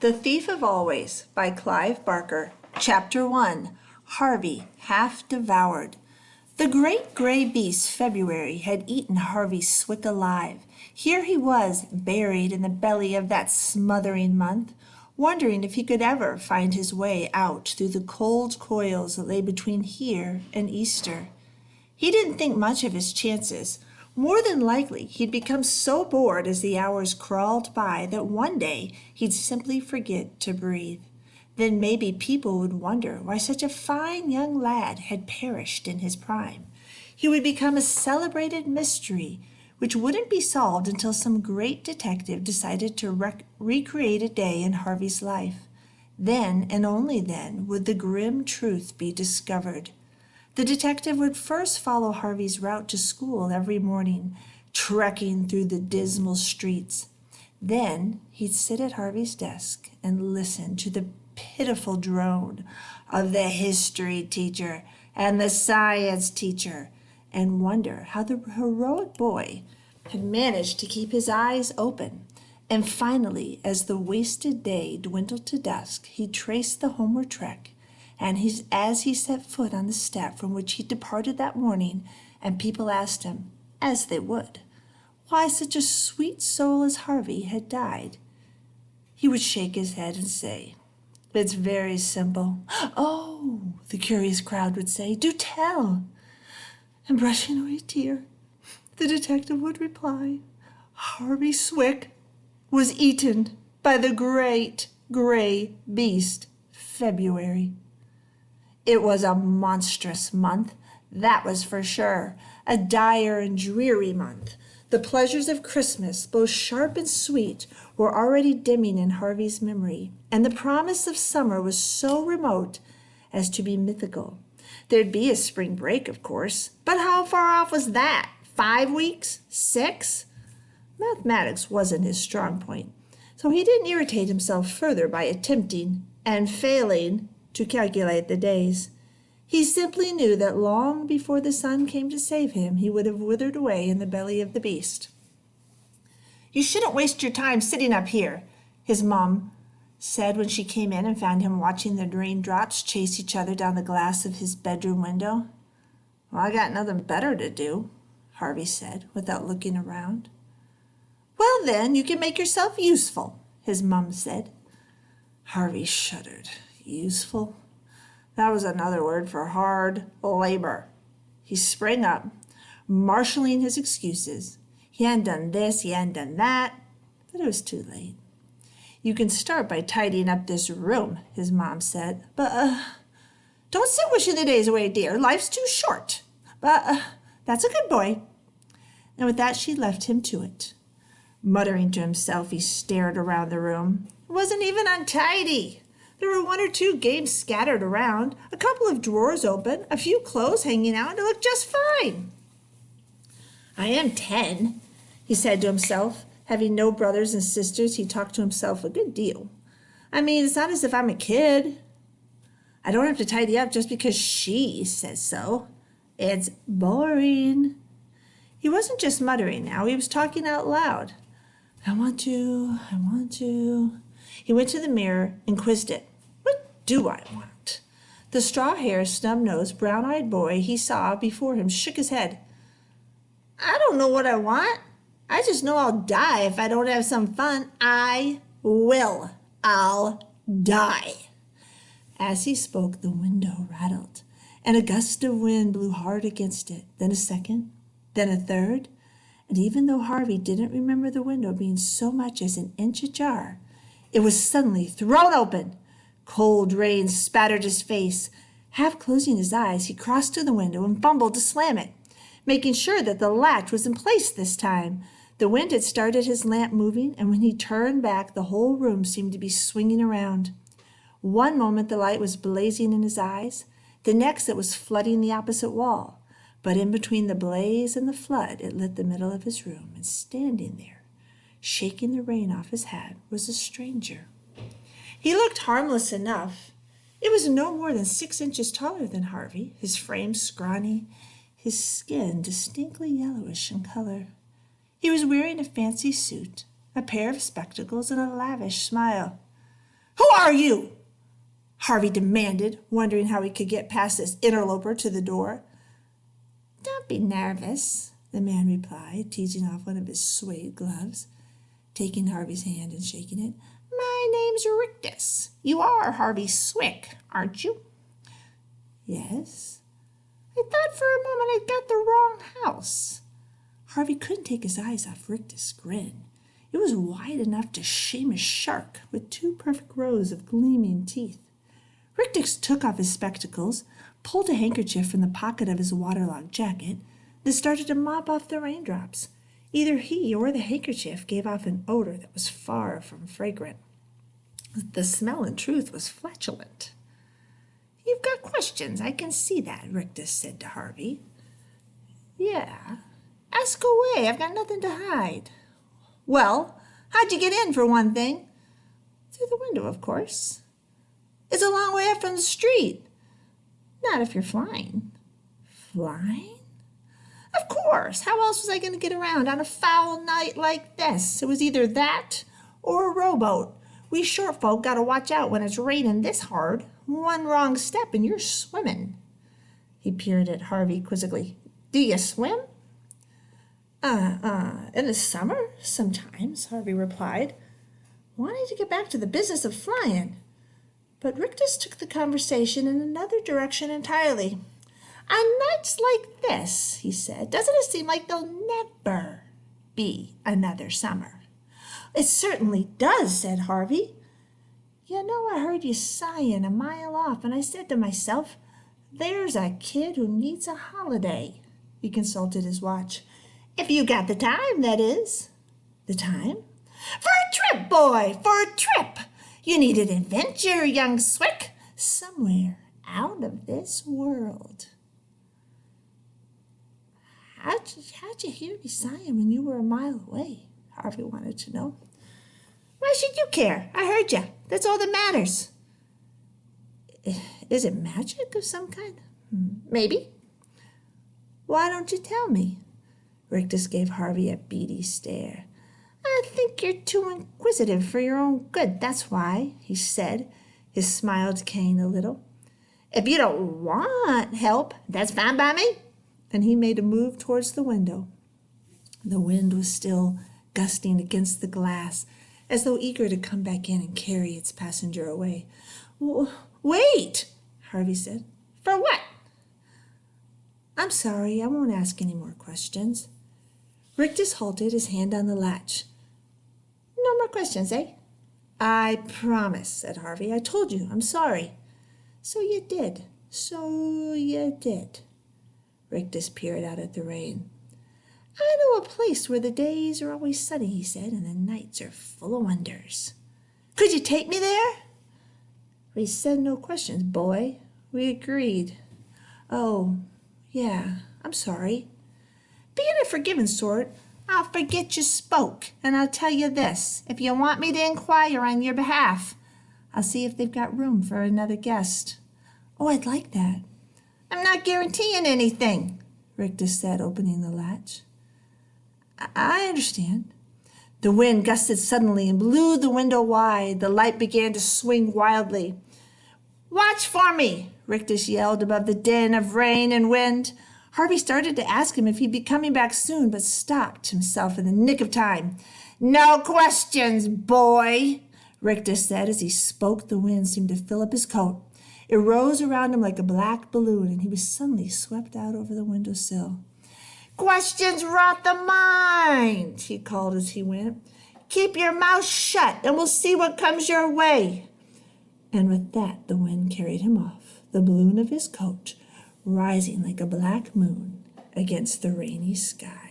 The Thief of Always by Clive Barker. Chapter 1. Harvey Half Devoured. The great gray beast February had eaten Harvey Swick alive. Here he was, buried in the belly of that smothering month, wondering if he could ever find his way out through the cold coils that lay between here and Easter. He didn't think much of his chances. More than likely, he'd become so bored as the hours crawled by that one day he'd simply forget to breathe. Then maybe people would wonder why such a fine young lad had perished in his prime. He would become a celebrated mystery, which wouldn't be solved until some great detective decided to recreate a day in Harvey's life. Then, and only then, would the grim truth be discovered. The detective would first follow Harvey's route to school every morning, trekking through the dismal streets. Then he'd sit at Harvey's desk and listen to the pitiful drone of the history teacher and the science teacher, and wonder how the heroic boy had managed to keep his eyes open. And finally, as the wasted day dwindled to dusk, he'd trace the homeward trek. And as he set foot on the step from which he departed that morning, and people asked him, as they would, why such a sweet soul as Harvey had died, he would shake his head and say, "It's very simple." "Oh," the curious crowd would say, "do tell." And brushing away a tear, the detective would reply, "Harvey Swick was eaten by the great gray beast, February." It was a monstrous month, that was for sure, a dire and dreary month. The pleasures of Christmas, both sharp and sweet, were already dimming in Harvey's memory, and the promise of summer was so remote as to be mythical. There'd be a spring break, of course, but how far off was that? 5 weeks? 6? Mathematics wasn't his strong point, so he didn't irritate himself further by attempting, and failing, to calculate the days. He simply knew that long before the sun came to save him, he would have withered away in the belly of the beast. "You shouldn't waste your time sitting up here," his mom said when she came in and found him watching the raindrops chase each other down the glass of his bedroom window. "Well, I got nothing better to do," Harvey said, without looking around. "Well, then, you can make yourself useful," his mom said. Harvey shuddered. Useful? That was another word for hard labor. He sprang up, marshaling his excuses. He hadn't done this, he hadn't done that, but it was too late. "You can start by tidying up this room," his mom said. But, don't sit wishing the days away, dear. Life's too short. But, that's a good boy." And with that, she left him to it. Muttering to himself, he stared around the room. It wasn't even untidy. There were 1 or 2 games scattered around, a couple of drawers open, a few clothes hanging out, and it looked just fine. "I am 10, he said to himself. Having no brothers and sisters, he talked to himself a good deal. "I mean, it's not as if I'm a kid. I don't have to tidy up just because she says so. It's boring." He wasn't just muttering now, he was talking out loud. I want to. He went to the mirror and quizzed it. What do I want? The straw-haired, snub-nosed, brown-eyed boy he saw before him shook his head. "I don't know what I want. I just know I'll die if I don't have some fun. I will. I'll die." As he spoke, the window rattled, and a gust of wind blew hard against it, then a second, then a third, and even though Harvey didn't remember the window being so much as an inch ajar, it was suddenly thrown open. Cold rain spattered his face. Half closing his eyes, he crossed to the window and fumbled to slam it, making sure that the latch was in place this time. The wind had started his lamp moving, and when he turned back, the whole room seemed to be swinging around. One moment the light was blazing in his eyes, the next it was flooding the opposite wall. But in between the blaze and the flood, it lit the middle of his room, and standing there, shaking the rain off his hat, was a stranger. He looked harmless enough. It was no more than 6 inches taller than Harvey, his frame scrawny, his skin distinctly yellowish in color. He was wearing a fancy suit, a pair of spectacles, and a lavish smile. Who are you? Harvey demanded, wondering how he could get past this interloper to the door. Don't be nervous, the man replied, teasing off one of his suede gloves, taking Harvey's hand and shaking it. My name's Rictus. You are Harvey Swick, aren't you? Yes. I thought for a moment I'd got the wrong house. Harvey couldn't take his eyes off Rictus' grin. It was wide enough to shame a shark, with 2 perfect rows of gleaming teeth. Rictus took off his spectacles, pulled a handkerchief from the pocket of his waterlogged jacket, then started to mop off the raindrops. Either he or the handkerchief gave off an odor that was far from fragrant. The smell, in truth, was flatulent. You've got questions, I can see that, Rictus said to Harvey. Yeah. Ask away, I've got nothing to hide. Well, how'd you get in, for one thing? Through the window, of course. It's a long way up from the street. Not if you're flying. Flying? Of course. How else was I going to get around on a foul night like this? It was either that or a rowboat. We short folk got to watch out when it's raining this hard. One wrong step and you're swimming. He peered at Harvey quizzically. Do you swim? In the summer, sometimes, Harvey replied, wanting to get back to the business of flying. But Rictus took the conversation in another direction entirely. On nights like this, he said, doesn't it seem like there'll never be another summer? It certainly does, said Harvey. You know, I heard you sighing a mile off, and I said to myself, there's a kid who needs a holiday. He consulted his watch. If you got the time, that is. The time? For a trip, boy, for a trip. You need an adventure, young Swick, somewhere out of this world. How'd you hear me sighing when you were a mile away? Harvey wanted to know. Why should you care? I heard you. That's all that matters. Is it magic of some kind? Maybe. Why don't you tell me? Rictus gave Harvey a beady stare. I think you're too inquisitive for your own good, that's why, he said, his smile decaying a little. If you don't want help, that's fine by me. And he made a move towards the window. The wind was still gusting against the glass, as though eager to come back in and carry its passenger away. Wait, Harvey said. For what? I'm sorry, I won't ask any more questions. Rictus halted, his hand on the latch. No more questions, eh? I promise, said Harvey. I told you, I'm sorry. So you did. Rictus peered out at the rain. I know a place where the days are always sunny, he said, and the nights are full of wonders. Could you take me there? We said no questions, boy. We agreed. Oh, yeah, I'm sorry. Being a forgiving sort, I'll forget you spoke, and I'll tell you this. If you want me to inquire on your behalf, I'll see if they've got room for another guest. Oh, I'd like that. I'm not guaranteeing anything, Rictus said, opening the latch. I understand. The wind gusted suddenly and blew the window wide. The light began to swing wildly. Watch for me, Rictus yelled above the din of rain and wind. Harvey started to ask him if he'd be coming back soon, but stopped himself in the nick of time. No questions, boy, Rictus said. As he spoke, the wind seemed to fill up his coat. It rose around him like a black balloon, and he was suddenly swept out over the windowsill. Questions rot the mind, he called as he went. Keep your mouth shut, and we'll see what comes your way. And with that, the wind carried him off, the balloon of his coat rising like a black moon against the rainy sky.